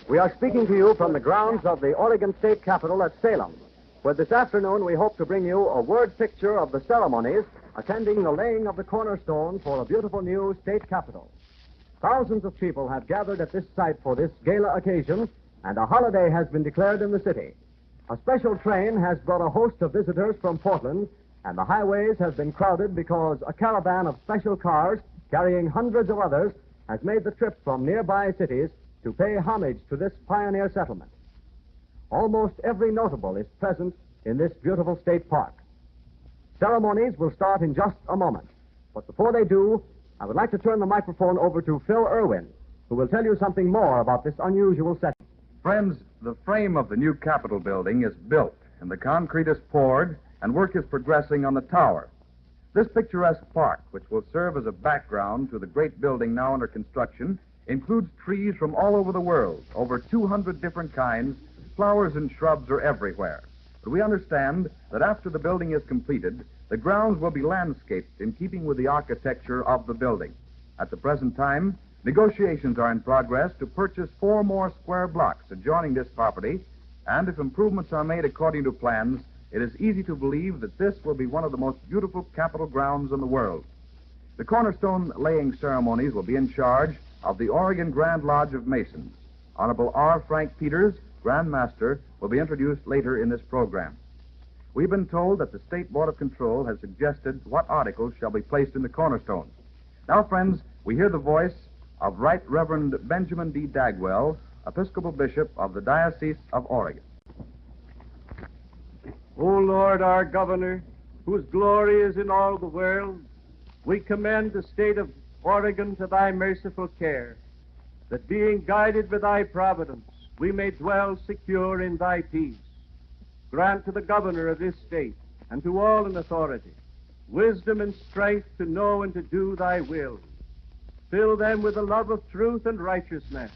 We are speaking to you from the grounds of the Oregon State Capitol at Salem, where this afternoon we hope to bring you a word picture of the ceremonies attending the laying of the cornerstone for a beautiful new state capitol. Thousands of people have gathered at this site for this gala occasion, and a holiday has been declared in the city. A special train has brought a host of visitors from Portland, and the highways have been crowded because a caravan of special cars carrying hundreds of others has made the trip from nearby cities to pay homage to this pioneer settlement. Almost every notable is present in this beautiful state park. Ceremonies will start in just a moment, but before they do, I would like to turn the microphone over to Phil Irwin, who will tell you something more about this unusual setting. Friends, the frame of the new Capitol building is built, and the concrete is poured, and work is progressing on the tower. This picturesque park, which will serve as a background to the great building now under construction, includes trees from all over the world, over 200 different kinds. Flowers and shrubs are everywhere. But we understand that after the building is completed, the grounds will be landscaped in keeping with the architecture of the building. At the present time, negotiations are in progress to purchase 4 more square blocks adjoining this property, and if improvements are made according to plans, it is easy to believe that this will be one of the most beautiful Capitol grounds in the world. The cornerstone laying ceremonies will be in charge of the Oregon Grand Lodge of Masons. Honorable R. Frank Peters, Grand Master, will be introduced later in this program. We've been told that the State Board of Control has suggested what articles shall be placed in the cornerstones. Now, friends, we hear the voice of Right Reverend Benjamin D. Dagwell, Episcopal Bishop of the Diocese of Oregon. O Lord, our Governor, whose glory is in all the world, we commend the state of Oregon to thy merciful care, that being guided by thy providence, we may dwell secure in thy peace. Grant to the governor of this state, and to all in authority, wisdom and strength to know and to do thy will. Fill them with the love of truth and righteousness,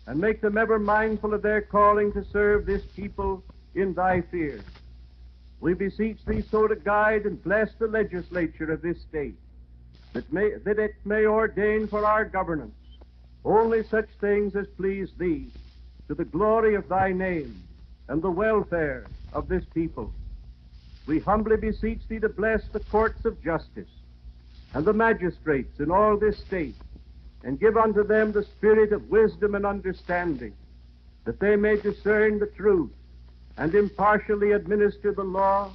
and make them ever mindful of their calling to serve this people in thy fear. We beseech thee so to guide and bless the legislature of this state, that it may ordain for our governance only such things as please thee, to the glory of thy name and the welfare of this people. We humbly beseech thee to bless the courts of justice and the magistrates in all this state, and give unto them the spirit of wisdom and understanding, that they may discern the truth and impartially administer the law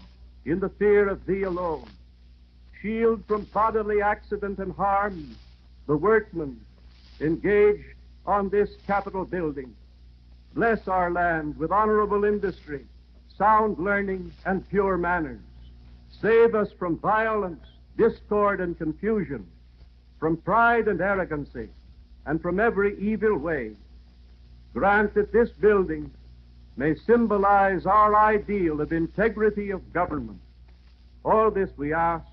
in the fear of thee alone. Shield from bodily accident and harm the workmen engaged on this Capitol building. Bless our land with honorable industry, sound learning, and pure manners. Save us from violence, discord, and confusion, from pride and arrogancy, and from every evil way. Grant that this building may symbolize our ideal of integrity of government. All this we ask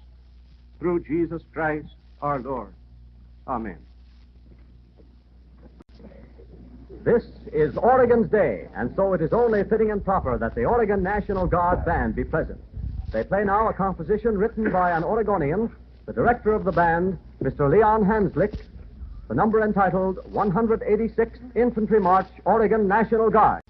through Jesus Christ our Lord. Amen. This is Oregon's Day, and so it is only fitting and proper that the Oregon National Guard Band be present. They play now a composition written by an Oregonian, the director of the band, Mr. Leon Hanslick, the number entitled 186th Infantry March, Oregon National Guard.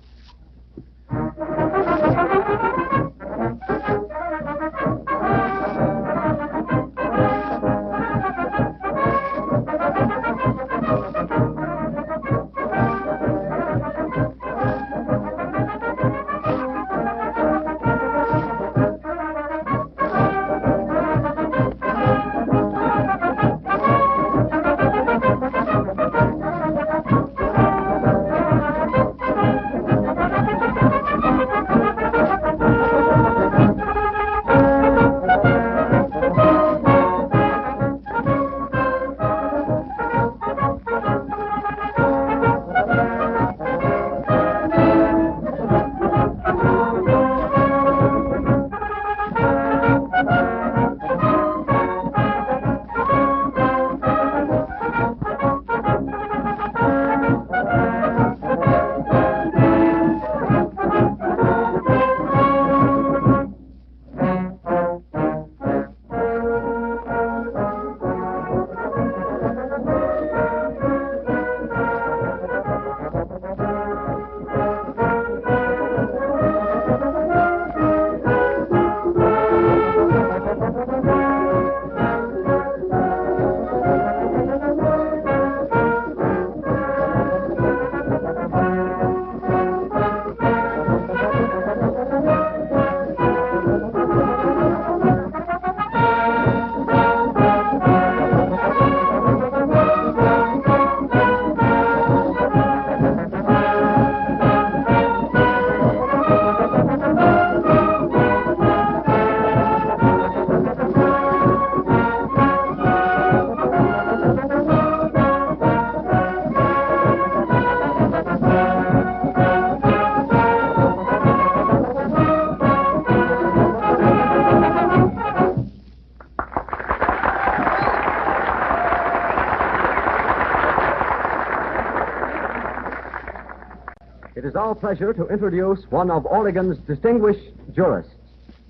It is our pleasure to introduce one of Oregon's distinguished jurists,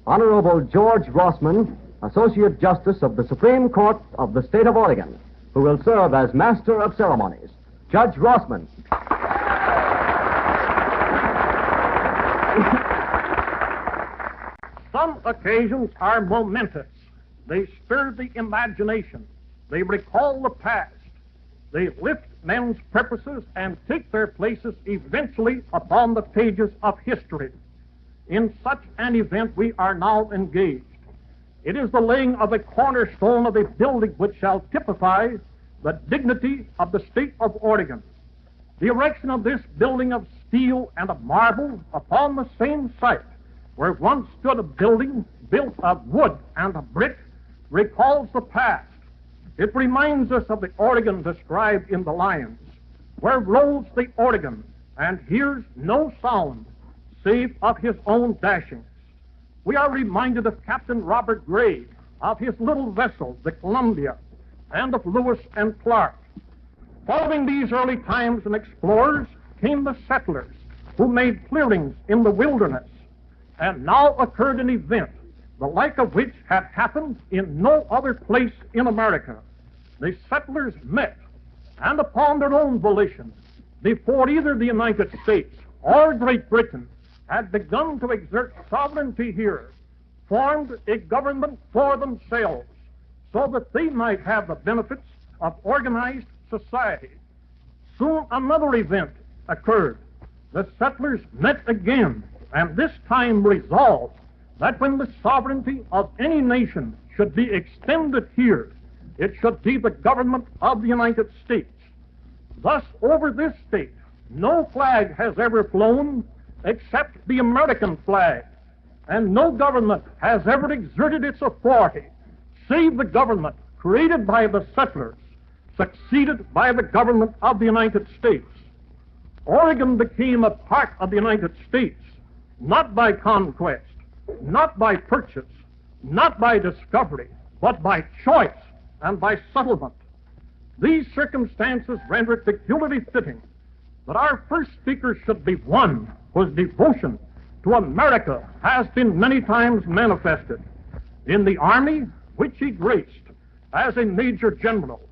Honorable George Rossman, Associate Justice of the Supreme Court of the State of Oregon, who will serve as Master of Ceremonies. Judge Rossman. Some occasions are momentous. They stir the imagination. They recall the past. They lift men's purposes and take their places eventually upon the pages of history. In such an event we are now engaged. It is the laying of a cornerstone of a building which shall typify the dignity of the state of Oregon. The erection of this building of steel and of marble upon the same site where once stood a building built of wood and of brick recalls the past. It reminds us of the Oregon described in the Lions, where rolls the Oregon and hears no sound save of his own dashings. We are reminded of Captain Robert Gray, of his little vessel, the Columbia, and of Lewis and Clark. Following these early times and explorers came the settlers, who made clearings in the wilderness, and now occurred an event, the like of which had happened in no other place in America. The settlers met, and upon their own volition, before either the United States or Great Britain had begun to exert sovereignty here, formed a government for themselves, so that they might have the benefits of organized society. Soon another event occurred. The settlers met again, and this time resolved that when the sovereignty of any nation should be extended here, it should be the government of the United States. Thus, over this state, no flag has ever flown except the American flag, and no government has ever exerted its authority save the government created by the settlers, succeeded by the government of the United States. Oregon became a part of the United States, not by conquest, not by purchase, not by discovery, but by choice and by settlement. These circumstances render it peculiarly fitting that our first speaker should be one whose devotion to America has been many times manifested. In the Army, which he graced as a Major General,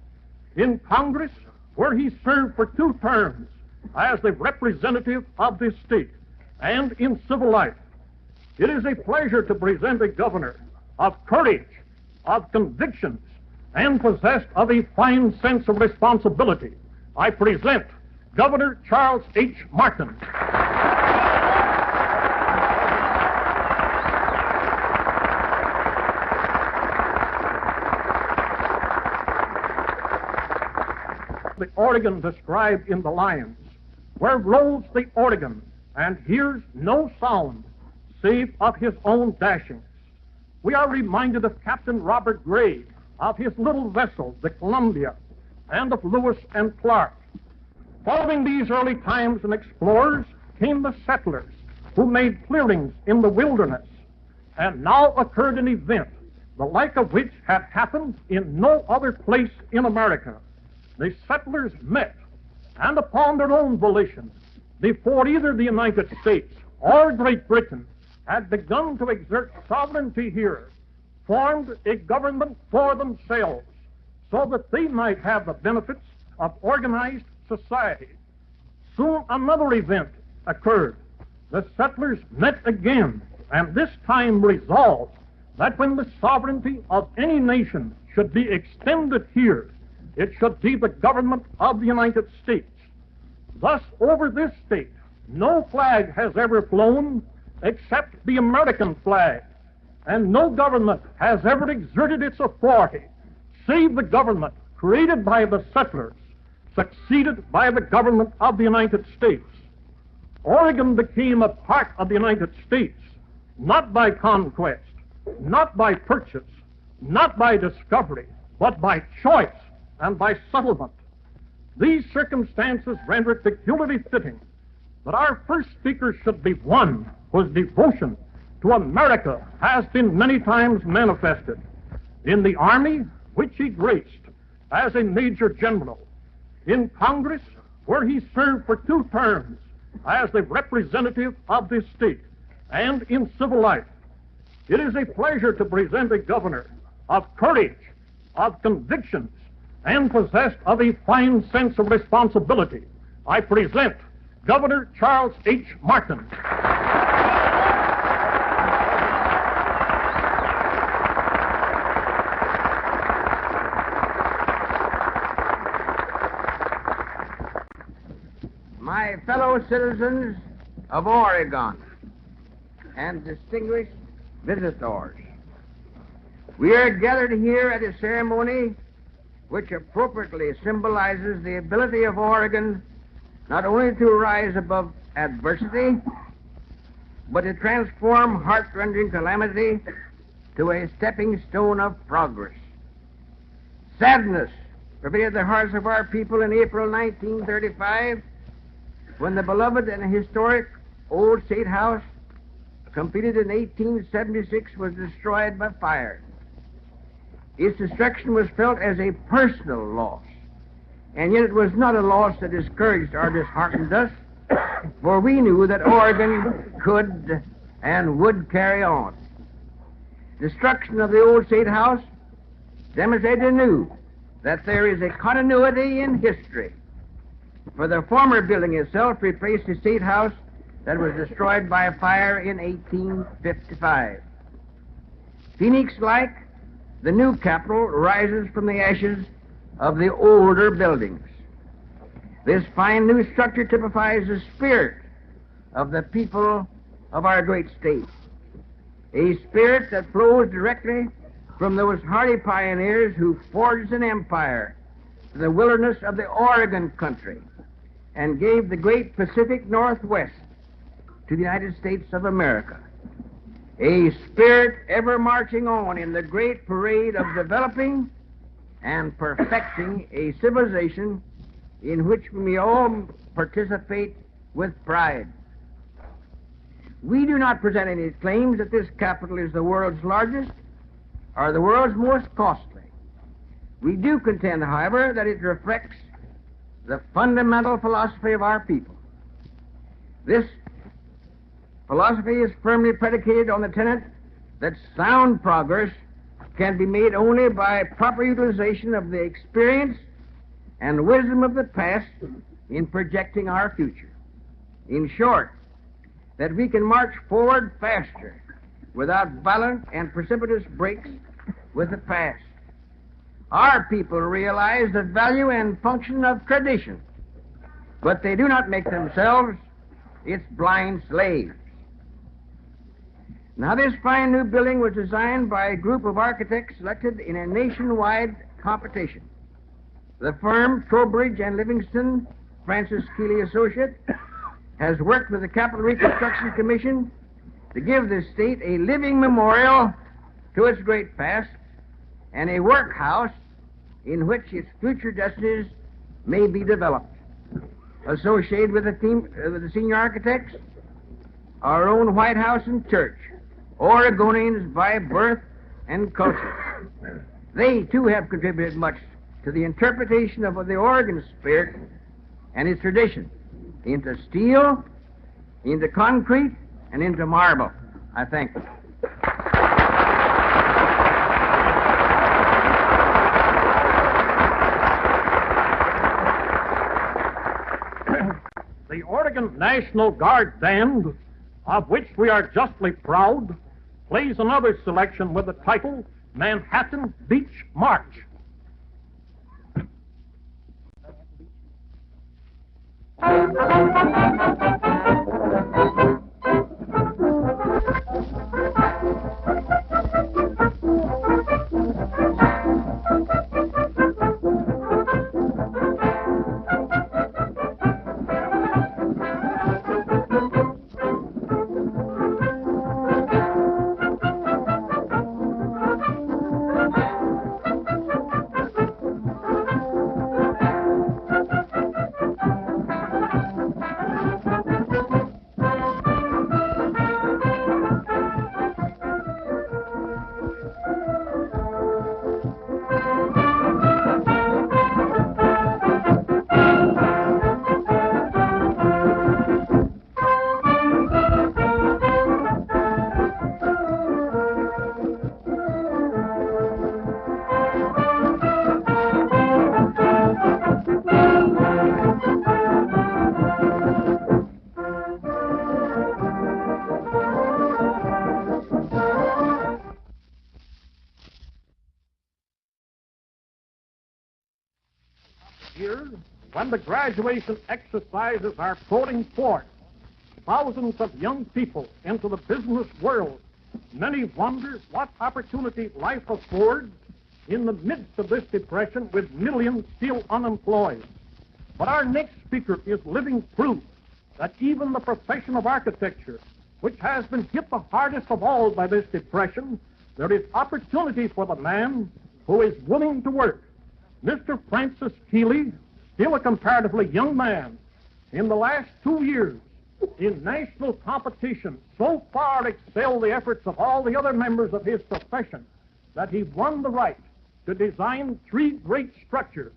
in Congress, where he served for 2 terms as the representative of this state, and in civil life. It is a pleasure to present a governor of courage, of convictions, and possessed of a fine sense of responsibility. I present Governor Charles H. Martin. The Oregon described in the Lions, where rolls the Oregon and hears no sound save of his own dashings. We are reminded of Captain Robert Gray, of his little vessel, the Columbia, and of Lewis and Clark. Following these early times and explorers came the settlers, who made clearings in the wilderness, and now occurred an event, the like of which had happened in no other place in America. The settlers met, and upon their own volition, before either the United States or Great Britain had begun to exert sovereignty here, formed a government for themselves, so that they might have the benefits of organized society. Soon another event occurred. The settlers met again, and this time resolved that when the sovereignty of any nation should be extended here, it should be the government of the United States. Thus, over this state, no flag has ever flown except the American flag, and no government has ever exerted its authority save the government created by the settlers, succeeded by the government of the United States. Oregon became a part of the United States, not by conquest, not by purchase, not by discovery, but by choice and by settlement. These circumstances render it peculiarly fitting that our first speaker should be one whose devotion to America has been many times manifested. In the Army, which he graced as a Major General, in Congress, where he served for 2 terms as the representative of this state and in civil life, it is a pleasure to present a governor of courage, of convictions, and possessed of a fine sense of responsibility. I present Governor Charles H. Martin. My fellow citizens of Oregon and distinguished visitors, we are gathered here at a ceremony which appropriately symbolizes the ability of Oregon not only to rise above adversity, but to transform heart-rending calamity to a stepping stone of progress. Sadness pervaded the hearts of our people in April 1935 when the beloved and historic Old State House, completed in 1876, was destroyed by fire. Its destruction was felt as a personal loss, and yet it was not a loss that discouraged or disheartened us, for we knew that Oregon could and would carry on. Destruction of the Old State House demonstrated anew that there is a continuity in history, for the former building itself replaced the State House that was destroyed by fire in 1855. Phoenix-like, the new Capitol rises from the ashes of the older buildings. This fine new structure typifies the spirit of the people of our great state, a spirit that flows directly from those hardy pioneers who forged an empire in the wilderness of the Oregon country and gave the great Pacific Northwest to the United States of America. A spirit ever marching on in the great parade of developing and perfecting a civilization in which we may all participate with pride. We do not present any claims that this capital is the world's largest or the world's most costly. We do contend, however, that it reflects the fundamental philosophy of our people. This philosophy is firmly predicated on the tenet that sound progress can be made only by proper utilization of the experience and wisdom of the past in projecting our future. In short, that we can march forward faster without violent and precipitous breaks with the past. Our people realize the value and function of tradition, but they do not make themselves its blind slaves. Now, this fine new building was designed by a group of architects selected in a nationwide competition. The firm Trowbridge and Livingston, Francis Keeley Associate, has worked with the Capital Reconstruction Commission to give the state a living memorial to its great past and a workhouse in which its future destinies may be developed. Associated with the senior architects, our own White House and Church, Oregonians by birth and culture. They, too, have contributed much to the interpretation of the Oregon spirit and its tradition into steel, into concrete, and into marble. I thank you. The Oregon National Guard Band, of which we are justly proud, plays another selection with the title Manhattan Beach March. when the graduation exercises are pouring forth thousands of young people into the business world, many wonder what opportunity life affords in the midst of this depression with millions still unemployed. But our next speaker is living proof that even the profession of architecture, which has been hit the hardest of all by this depression, there is opportunity for the man who is willing to work. Mr. Francis Keeley, still a comparatively young man, in the last 2 years, in national competition, so far excelled the efforts of all the other members of his profession that he won the right to design 3 great structures,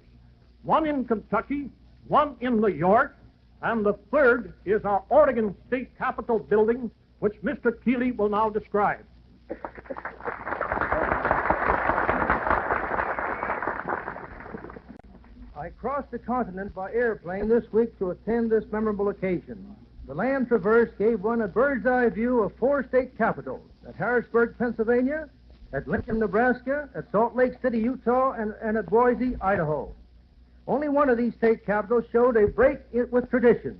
one in Kentucky, one in New York, and the third is our Oregon State Capitol building, which Mr. Keeley will now describe. I crossed the continent by airplane this week to attend this memorable occasion. The land traversed gave one a bird's eye view of 4 state capitals, at Harrisburg, Pennsylvania, at Lincoln, Nebraska, at Salt Lake City, Utah, and at Boise, Idaho. Only one of these state capitals showed a break with tradition.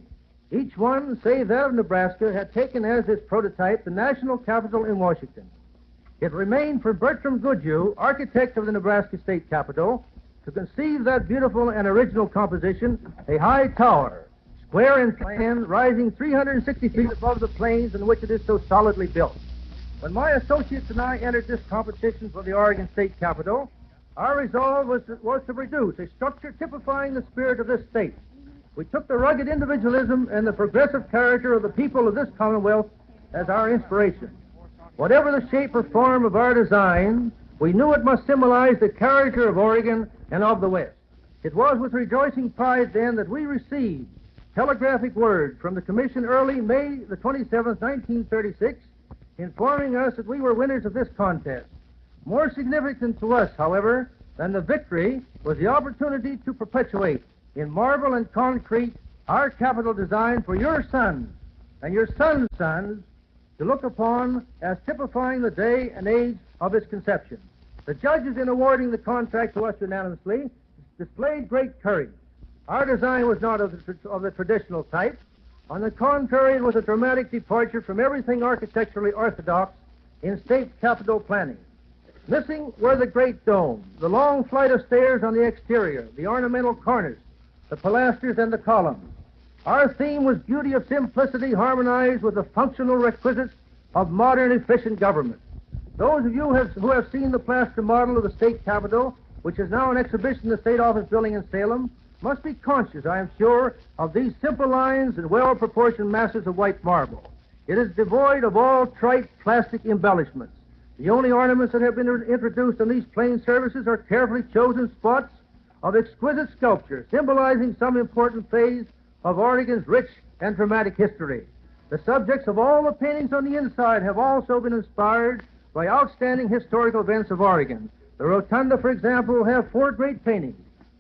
Each one, save that of Nebraska, had taken as its prototype the national capital in Washington. It remained for Bertram Goodhue, architect of the Nebraska State Capitol, to conceive that beautiful and original composition, a high tower, square in plan, rising 360 feet above the plains in which it is so solidly built. When my associates and I entered this competition for the Oregon State Capitol, our resolve was to produce a structure typifying the spirit of this state. We took the rugged individualism and the progressive character of the people of this Commonwealth as our inspiration. Whatever the shape or form of our design, we knew it must symbolize the character of Oregon and of the West. It was with rejoicing pride then that we received telegraphic word from the Commission early May the 27th, 1936, informing us that we were winners of this contest. More significant to us, however, than the victory was the opportunity to perpetuate in marble and concrete our capital design for your sons and your sons' sons to look upon as typifying the day and age of its conception. The judges, in awarding the contract to us unanimously, displayed great courage. Our design was not of the traditional type. On the contrary, it was a dramatic departure from everything architecturally orthodox in state capitol planning. Missing were the great dome, the long flight of stairs on the exterior, the ornamental cornice, the pilasters, and the columns. Our theme was beauty of simplicity harmonized with the functional requisites of modern, efficient government. Those of you who have seen the plaster model of the state capitol, which is now an exhibition in the State Office building in Salem, must be conscious, I am sure, of these simple lines and well-proportioned masses of white marble. It is devoid of all trite plastic embellishments. The only ornaments that have been introduced on these plain surfaces are carefully chosen spots of exquisite sculpture, symbolizing some important phase of Oregon's rich and dramatic history. The subjects of all the paintings on the inside have also been inspired by outstanding historical events of Oregon. The rotunda, for example, will have 4 great paintings.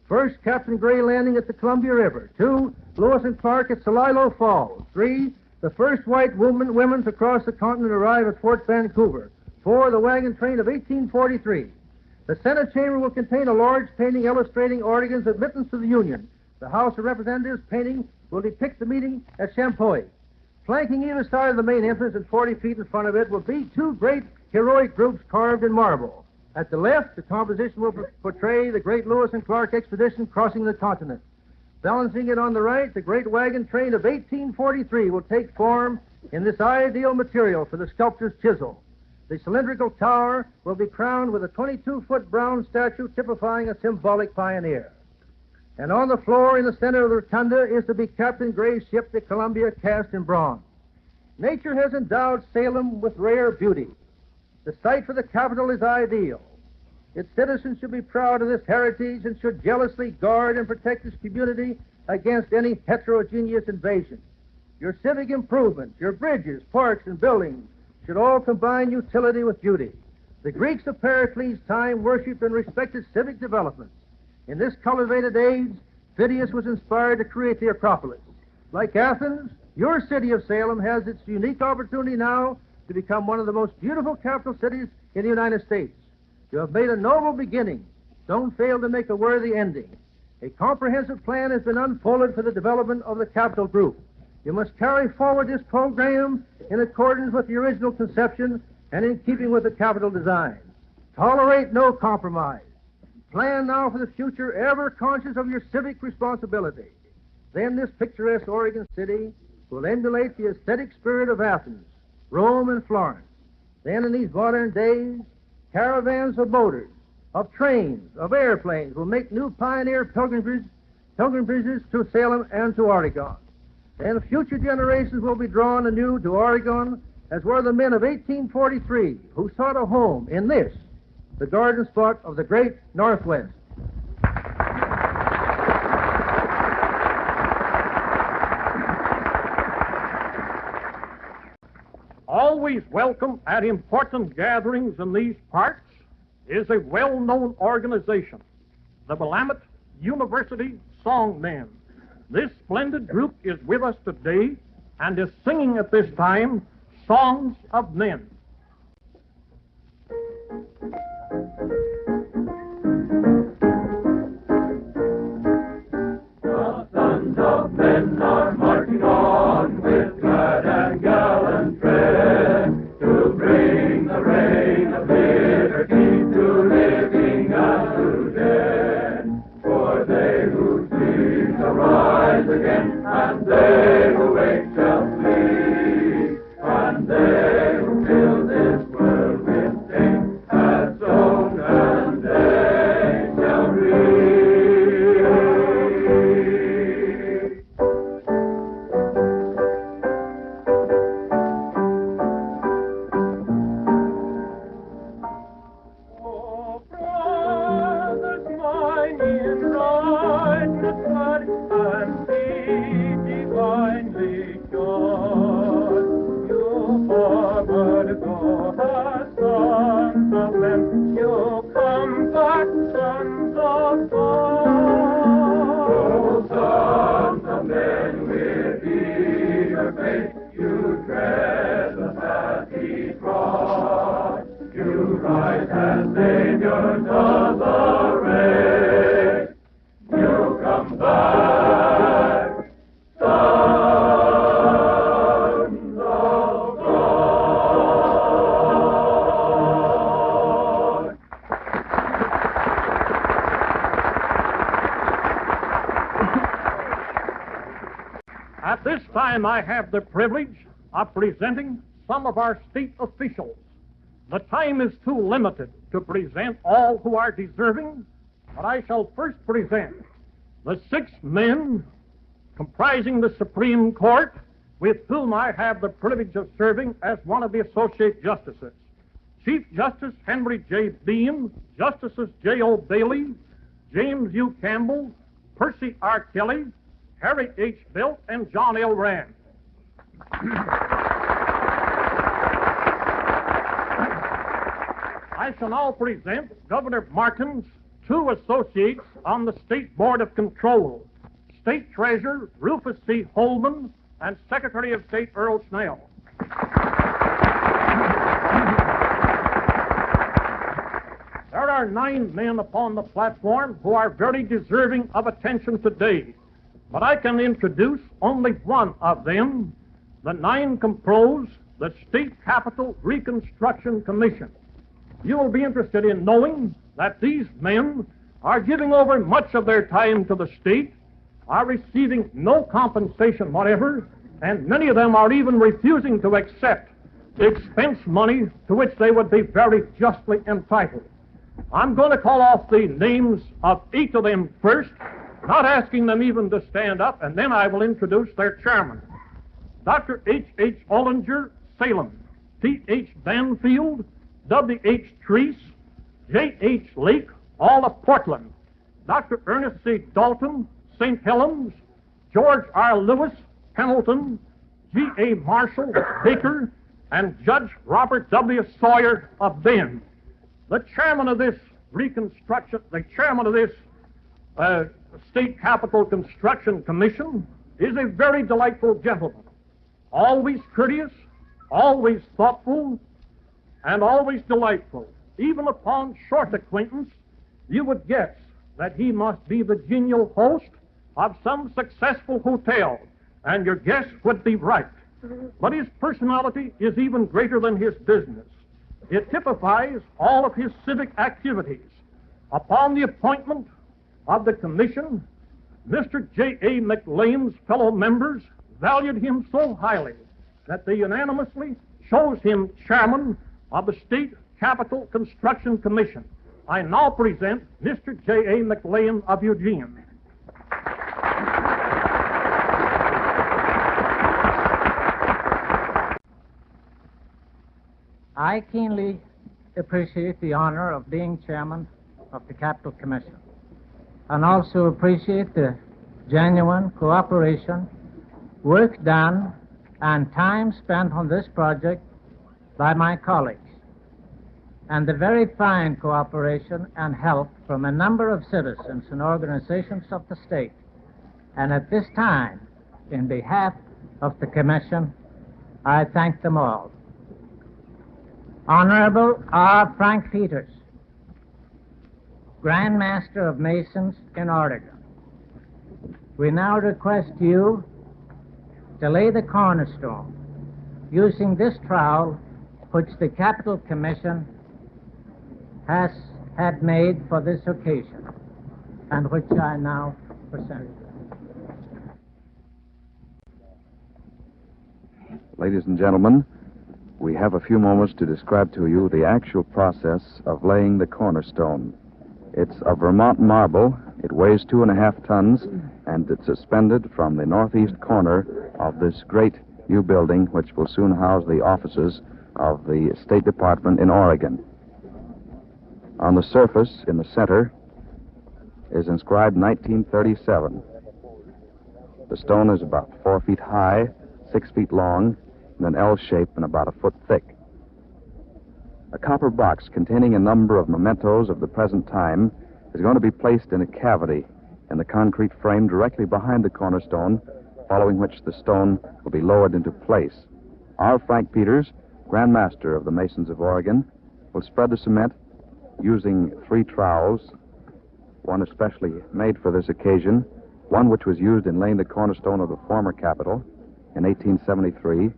First, Captain Gray landing at the Columbia River. 2, Lewis and Clark at Celilo Falls. 3, the first white women to cross the continent arrive at Fort Vancouver. 4, the wagon train of 1843. The Senate chamber will contain a large painting illustrating Oregon's admittance to the Union. The House of Representatives painting will depict the meeting at Champoeg. Flanking either side of the main entrance and 40 feet in front of it will be 2 great heroic groups carved in marble. At the left, the composition will portray the great Lewis and Clark expedition crossing the continent. Balancing it on the right, the great wagon train of 1843 will take form in this ideal material for the sculptor's chisel. The cylindrical tower will be crowned with a 22-foot bronze statue typifying a symbolic pioneer. And on the floor in the center of the rotunda is to be Captain Gray's ship, the Columbia, cast in bronze. Nature has endowed Salem with rare beauty. The site for the capital is ideal. Its citizens should be proud of this heritage and should jealously guard and protect its community against any heterogeneous invasion. Your civic improvements, your bridges, parks, and buildings should all combine utility with beauty. The Greeks of Pericles' time worshipped and respected civic developments. In this cultivated age, Phidias was inspired to create the Acropolis. Like Athens, your city of Salem has its unique opportunity now to become one of the most beautiful capital cities in the United States. You have made a noble beginning. Don't fail to make a worthy ending. A comprehensive plan has been unfolded for the development of the Capital Group. You must carry forward this program in accordance with the original conception and in keeping with the Capital design. Tolerate no compromise. Plan now for the future, ever conscious of your civic responsibility. Then this picturesque Oregon City will emulate the aesthetic spirit of Athens, Rome, and Florence. Then in these modern days, caravans of motors, of trains, of airplanes will make new pioneer pilgrimages to Salem and to Oregon. And future generations will be drawn anew to Oregon as were the men of 1843 who sought a home in this, the garden spot of the great Northwest. Always welcome at important gatherings in these parts is a well-known organization, the Willamette University Songmen. This splendid group is with us today and is singing at this time songs of men. The sons of men are marching on with glad and gallant tread to bring the reign of liberty to living and to dead. For they who sleep shall rise again, and they who wake shall sleep, and they who fill this world with pain have sown, and they shall reap. Oh, brothers mine, in righteous blood and deed divinely shod, you forward go as sons of men, you come back sons of God. Oh, sons of men, with eager faith, you tread the path he trod. You rise as saviors of the race. You come back, sons of God. At this time, I have the privilege of presenting some of our state officials. The time is too limited to present all who are deserving, but I shall first present the 6 men comprising the Supreme Court with whom I have the privilege of serving as one of the Associate Justices. Chief Justice Henry J. Beam, Justices J. O. Bailey, James U. Campbell, Percy R. Kelly, Harry H. Belt, and John L. Rand. I shall now present Governor Martin's 2 associates on the State Board of Control, State Treasurer Rufus C. Holman and Secretary of State Earl Snell. There are 9 men upon the platform who are very deserving of attention today, but I can introduce only one of them. The 9 compose the State Capitol Reconstruction Commission. You will be interested in knowing that these men are giving over much of their time to the state, are receiving no compensation whatever, and many of them are even refusing to accept the expense money to which they would be very justly entitled. I'm going to call off the names of each of them first, not asking them even to stand up, and then I will introduce their chairman. Dr. H. H. Ollinger, Salem. T. H. Banfield, W. H. Treese, J. H. Lake, all of Portland. Dr. Ernest C. Dalton, St. Helens, George R. Lewis, Hamilton, G. A. Marshall, Baker, and Judge Robert W. Sawyer of Bend. The chairman of this State Capitol Construction Commission is a very delightful gentleman, always courteous, always thoughtful, and always delightful. Even upon short acquaintance, you would guess that he must be the genial host of some successful hotel, and your guess would be right. But his personality is even greater than his business. It typifies all of his civic activities. Upon the appointment of the commission, Mr. J.A. McLean's fellow members valued him so highly that they unanimously chose him chairman of the State Capitol Construction Commission. I now present Mr. J.A. McLean of Eugene. I keenly appreciate the honor of being chairman of the Capitol Commission, and also appreciate the genuine cooperation, work done, and time spent on this project by my colleagues, and the very fine cooperation and help from a number of citizens and organizations of the state. And at this time, in behalf of the Commission, I thank them all. Honorable R. Frank Peters, Grand Master of Masons in Oregon, we now request you to lay the cornerstone using this trowel which the Capitol Commission has had made for this occasion, and which I now present. Ladies and gentlemen, we have a few moments to describe to you the actual process of laying the cornerstone. It's of Vermont marble. It weighs 2.5 tons, and it's suspended from the northeast corner of this great new building, which will soon house the offices of the State Department in Oregon. On the surface, in the center, is inscribed 1937. The stone is about 4 feet high, 6 feet long, and an L shape and about 1 foot thick. A copper box containing a number of mementos of the present time is going to be placed in a cavity in the concrete frame directly behind the cornerstone, following which the stone will be lowered into place. R. Frank Peters, Grand Master of the Masons of Oregon, will spread the cement using 3 trowels, one especially made for this occasion, one which was used in laying the cornerstone of the former Capitol in 1873,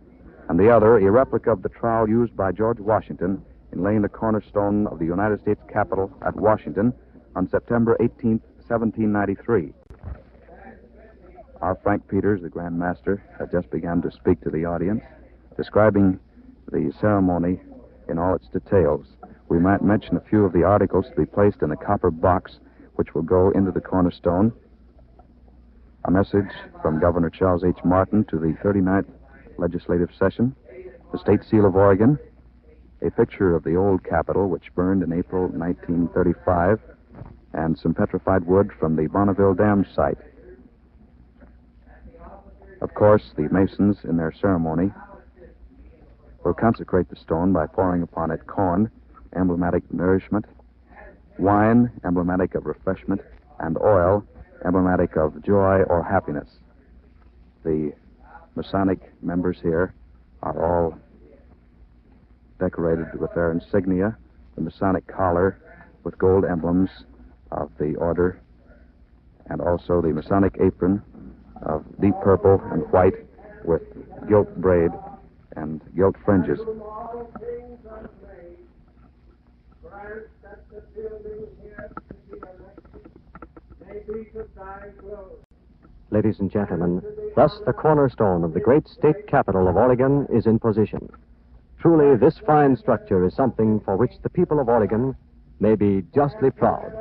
and the other a replica of the trowel used by George Washington in laying the cornerstone of the United States Capitol at Washington on September 18, 1793. Our Frank Peters, the Grand Master, has just begun to speak to the audience, describing the ceremony in all its details. We might mention a few of the articles to be placed in a copper box which will go into the cornerstone. A message from Governor Charles H. Martin to the 39th Legislative Session, the State Seal of Oregon, a picture of the old Capitol which burned in April 1935, and some petrified wood from the Bonneville Dam site. Of course, the Masons, in their ceremony, will consecrate the stone by pouring upon it corn, emblematic of nourishment, wine, emblematic of refreshment, and oil, emblematic of joy or happiness. The Masonic members here are all decorated with their insignia, the Masonic collar with gold emblems of the order, and also the Masonic apron of deep purple and white with gilt braid and gilt fringes. Ladies and gentlemen, thus the cornerstone of the great state capital of Oregon is in position. Truly, this fine structure is something for which the people of Oregon may be justly proud.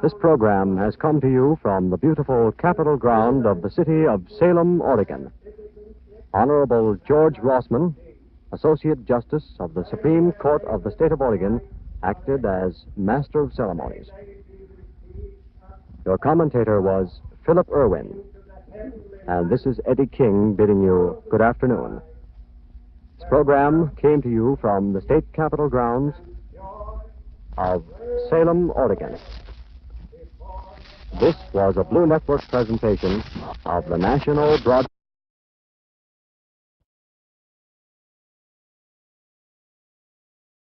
This program has come to you from the beautiful Capitol ground of the city of Salem, Oregon. Honorable George Rossman, Associate Justice of the Supreme Court of the State of Oregon, acted as Master of Ceremonies. Your commentator was Philip Irwin, and this is Eddie King bidding you good afternoon. This program came to you from the State Capitol grounds of Salem, Oregon. This was a Blue Network presentation of the National Broadcast.